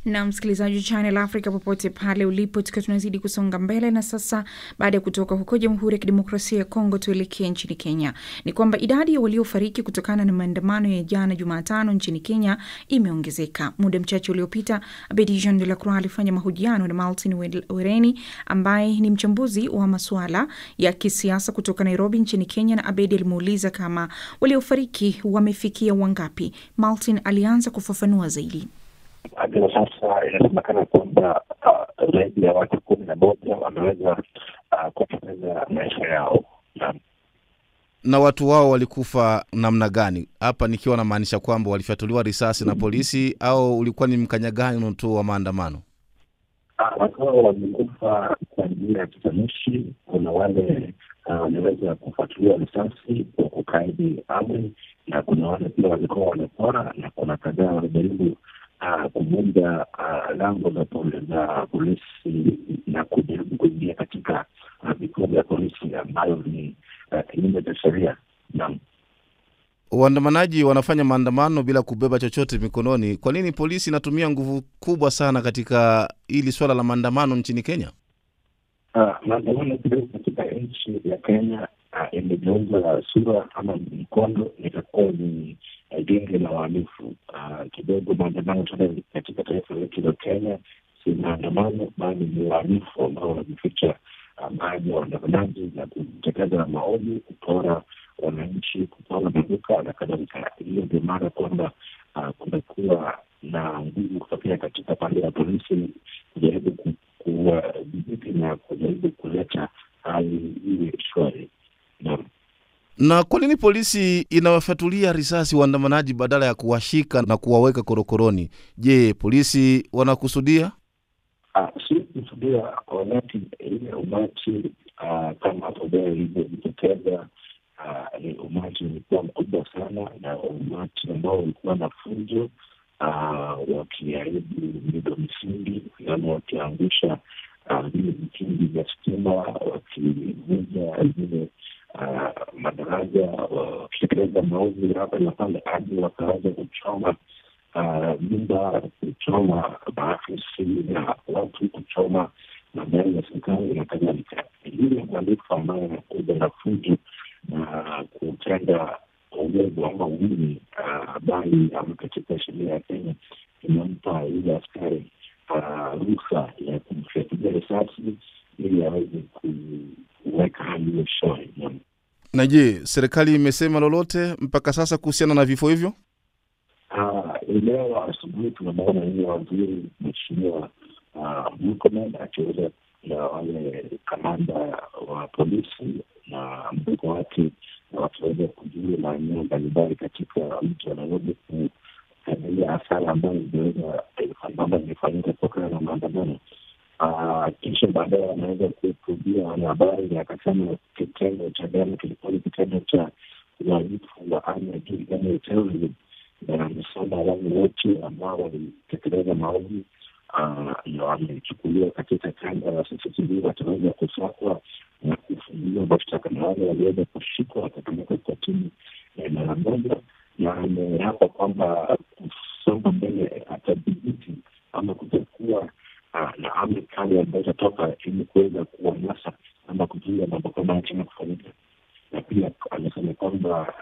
Na msikilizaji Channel Africa popote pale ulipo, tukiwa tunazidi kusonga mbele. Na sasa baada ya kutoka huko Jamhuri ya Kidemokrasia ya Kongo, tuelekee nchini Kenya. Ni kwamba idadi ya waliofariki kutokana na maandamano ya jana Jumatano nchini Kenya imeongezeka. Muda mchache uliopita, Abedi Jean de la Croix alifanya mahojiano na Martin Wereni ambaye ni mchambuzi wa masuala ya kisiasa kutoka Nairobi nchini Kenya, na Abedi alimuuliza kama waliofariki wamefikia wangapi. Martin alianza kufafanua zaidi. Hadi sasa inasemekana kwamba zaidi ya watu 11 wameweza kupoteza maisha yao. Na watu wao walikufa namna gani? Hapa nikiwa na maanisha kwamba walifyatuliwa risasi na polisi au ulikuwa ni mkanyagano tu wa maandamano? Watu wao walikufa kwa njia ya kisanushi. Kuna wale waliweza kufyatuliwa risasi kwa kukaidi amri, na kuna wale pia walikuwa wanapora, na kuna kadhaa walijaribu kuvunja lango za polisi na kujaribu kuingia katika vituo vya polisi ambayo ni kinyume cha sheria. Waandamanaji wanafanya maandamano bila kubeba chochote mikononi. Kwa nini polisi inatumia nguvu kubwa sana katika hili swala la maandamano nchini Kenya? Maandamano katika nchi ya Kenya imegeuza sura ama mkondo, itakuwa ni genge la wahalifu. Kidogo maandamano katika taifa letu la Kenya si maandamano, bali ni wahalifu ambao wanajificha baadhi ya waandamanaji na kutekeleza maovu, kupora wananchi, kupora maduka na kadhalika. Hiyo ndio maana kwamba kumekuwa na nguvu kutokea katika pande ya polisi kujaribu kudhibiti na kujaribu kuleta hali iwe shwari. Na kwa nini polisi inawafyatulia risasi waandamanaji badala ya kuwashika na kuwaweka korokoroni? Je, polisi wanakusudia? Si kusudia wakati ile umati kama hapo ilivyoitokeza. Ni umati ulikuwa mkubwa sana, na umati ambao ulikuwa na fujo, wakiharibu miundo msingi, yaani wakiangusha vile vikingi vya stima, wakivunja vile madaraja, wakitekeleza maovu hapa na pale, hadi wakaanza kuchoma nyumba, kuchoma maafisi na watu, kuchoma magari ya serikali na kadhalika. Hili ni uhalifu ambayo yanakuja na fujo na kutenda uovu ama uwini, bali katika sheria ya Kenya inampa yule askari ruhusa ya kumfyatulia risasi ili aweze kuweka hali hiyo shwari. Na je, serikali imesema lolote mpaka sasa kuhusiana na vifo hivyo? Leo asubuhi tunaona hiyo waziri Mheshimiwa Murkomen akiweza na wale kamanda wa polisi na mdogo wake wakiweza kujua maeneo mbalimbali katika mji wa Nairobi kuangalia hasara ambayo imefanyika kutokana na maandamano. Kisha baadaye wanaweza kuhutubia wanahabari na akasema kitendo cha jana kilikuwa ni kitendo cha uhalifu wa hali ya juu, yaani terrorism, na amesema wale wote ambao walitekeleza maovu wamechukuliwa katika kanda ya CCTV, wataweza kusakwa na kufunguliwa mashtaka, na wale waliweza kushikwa watapelekwa kotini mara moja, na ameapa kwamba kusonga mbele atadhibiti ama kutakuwa na amri kali ambayo itatoka ili kuweza kuwanasa ama kuzuia mambo kama haya tena kufanyika. Na pia amesema kwamba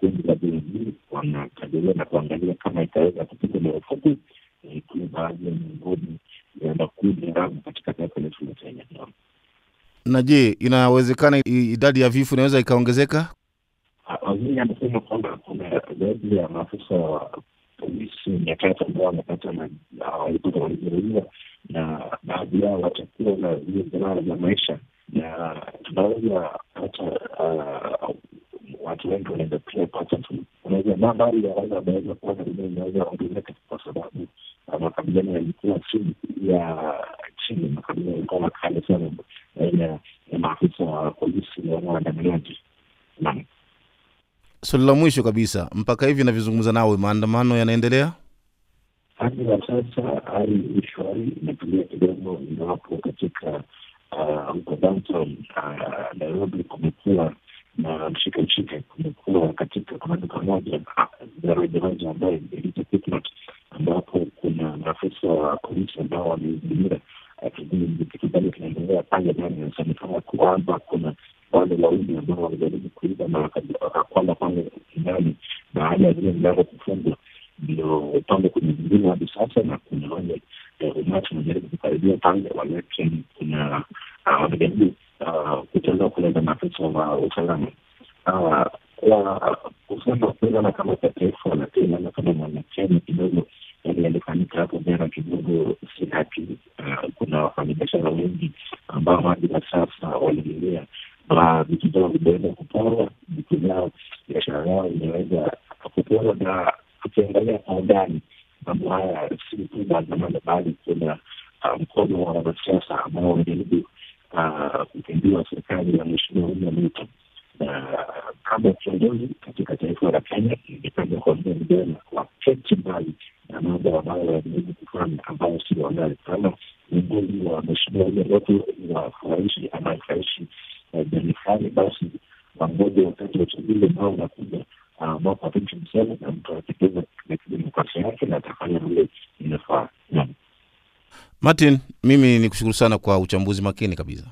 kundi la BNB wanakadiria na kuangalia kama itaweza kupiga marufuku kule baadhi ya miongoni ya makundi haramu katika taifa letu la Kenya. Na je, inawezekana idadi ya vifo inaweza ikaongezeka? Waziri amesema kwamba kuna zaidi ya maafisa wa polisi 300 ambao wamepata walipata walijeruhiwa, na baadhi yao watakuwa na zile jeraha za maisha, na tunaweza hata watu wengi wanaweza pia pata unaweza nambari ya wale wanaweza kuwa na dunia inaweza ongezeka, kwa sababu makabiliano yalikuwa chini, makabiliano yalikuwa makali sana baina ya maafisa wa polisi na waandamanaji. Swali la mwisho kabisa, mpaka hivi ninavyozungumza nawe, maandamano yanaendelea? Hadi sasa hali shwari, imetulia kidogo, ingawapo katika huko downtown Nairobi kumekuwa na mshike, kumekuwa katika kuna duka moja daraja ambayo inaitwa Quickmart, ambapo kuna maafisa wa polisi ambao walizingira kitu bali kinaendelea pale ndani. Inasemekana kwamba kuna wale wawili ambao walijaribu kuiba na wakakwama pale ndani baada ya zile mlango kufungwa, ndio upande kwenye zingine hadi sasa, na kuna wale umati wanajaribu kukaribia pale, lakini kuna wanajaribu kutenda kuleta maafisa wa usalama. Kusema kuona kama taifa la Kenya na kama mwanachama kidogo yalifanyika hapo jana kidogo si haki. Kuna wafanyabiashara wengi ambao hadi sasa waliendelea vitu vyao vinaweza kuporwa, vitu vyao, biashara yao inaweza kuporwa, na tukiangalia kwa ndani mambo haya si tu maandamano, bali kuna mkono wa wanasiasa ambao wanajaribu kupindua serikali ya Mheshimiwa William Ruto. Kama kiongozi katika taifa la Kenya, ingependa kuambia vijana waketi mbali na mambo ambayo wanajaribu kufanya ambayo si halali. Kama viongozi wa Mheshimiwa William Ruto wafurahishi ama ifurahishi jamii fulani, basi wangoje wakati wa uchaguzi ambao unakuja mwaka wa 2027 na mtu atekeleza demokrasia yake na atafanya vile inafaa. Martin, mimi nikushukuru sana kwa uchambuzi makini kabisa.